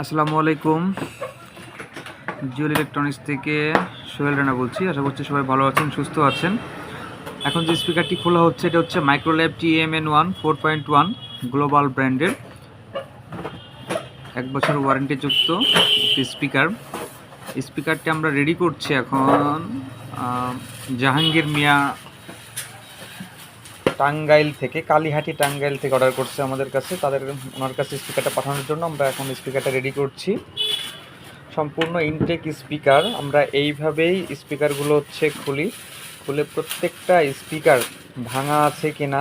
আসসালামু আলাইকুম। জুয়েল ইলেকট্রনিক্স থেকে সোহেল রানা বলছি। আশা করছি সবাই ভালো আছেন, সুস্থ আছেন। এখন যে স্পিকারটি খোলা হচ্ছে এটা হচ্ছে মাইক্রোল্যাব TMN1 4.1 গ্লোবাল ব্র্যান্ডের 1 বছর ওয়ারেন্টিযুক্ত একটি স্পিকারটি আমরা রেডি করছি এখন জাহাঙ্গীর মিয়া টাঙ্গাইল থেকে, কালীহাটি টাঙ্গাইল থেকে অর্ডার করছে আমাদের কাছে। ওনার কাছে স্পিকারটা পাঠানোর জন্য আমরা এখন স্পিকারটা রেডি করছি। সম্পূর্ণ ইনটেক স্পিকার। আমরা এইভাবেই স্পিকারগুলো খুলে প্রত্যেকটা স্পিকার ভাঙা আছে কিনা,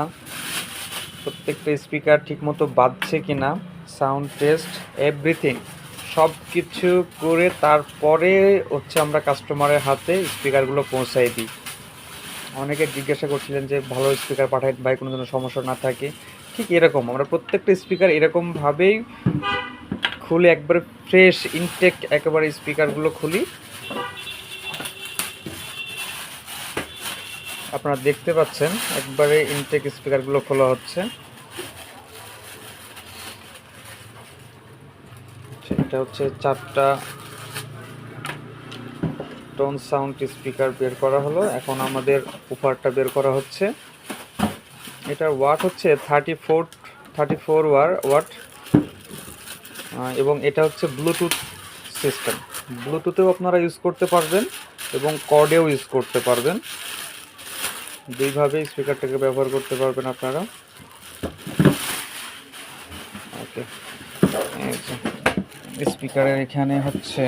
প্রত্যেকটা স্পিকার ঠিকমতো বাজছে কিনা, সাউন্ড টেস্ট এভরিথিং সব কিছু করে তারপরে আমরা কাস্টমারের হাতে স্পিকারগুলো পৌঁছাই দিই। অনেকে জিজ্ঞাসা করছিলেন যে ভালো স্পিকার পাঠাই ভাই, কোনো ধরনের সমস্যা না থাকে। ঠিক এরকম আমরা প্রত্যেকটা স্পিকার এরকমভাবেই খুলে একবারে ফ্রেশ ইনটেক একেবারে স্পিকারগুলো খুলি। আপনারা দেখতে পাচ্ছেন একবারে ইনটেক স্পিকারগুলো খোলা হচ্ছে। এটা হচ্ছে 4টা টোন সাউন্ড স্পিকার বের করা হলো। এখন আমাদের উপরটা বের করা হচ্ছে। এটার ওয়াট হচ্ছে 34 ওয়াট এবং এটা হচ্ছে ব্লুটুথ সিস্টেম। ব্লুটুথেও আপনারা ইউজ করতে পারবেন এবং কর্ডেও ইউজ করতে পারবেন। দুইভাবে স্পিকারটাকে ব্যবহার করতে পারবেন আপনারা। ওকে, স্পিকারের এখানে হচ্ছে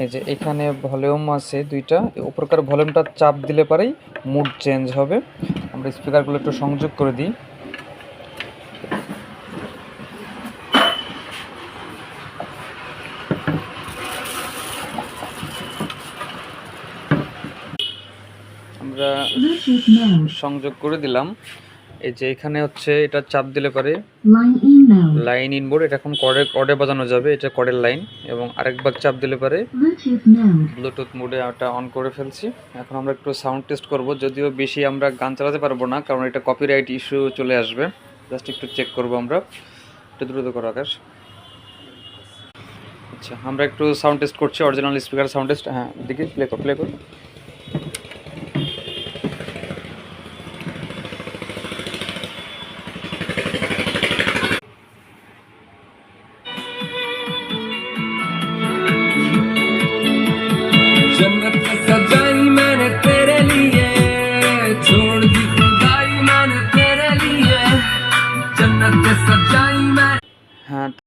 এই যে এখানে ভলিউম আছে 2টা। উপরকার ভলিউমটা চাপ দিলে পরেই মুড চেঞ্জ হবে। আমরা স্পিকারগুলো একটু সংযোগ করে দিই। আমরা সংযোগ করে দিলাম। এই যে এখানে হচ্ছে এটা চাপ দিলে পরে লাইন ইনবোর্ড, এটা এখন কর্ডে বাজানো যাবে। এটা কর্ডের লাইন। এবং আরেকবার চাপ দিলে পরে ব্লুটুথ মোডে এটা অন করে ফেলছি। এখন আমরা একটু সাউন্ড টেস্ট করব। যদিও বেশি আমরা গান চালাতে পারবো না, কারণ এটা কপিরাইট ইস্যু চলে আসবে। জাস্ট একটু চেক করব আমরা। একটু দ্রুত করো আকাশ। আচ্ছা, আমরা একটু সাউন্ড টেস্ট করছি, অরিজিনাল স্পিকার সাউন্ড টেস্ট। হ্যাঁ, দেখি প্লে কর। जन्नत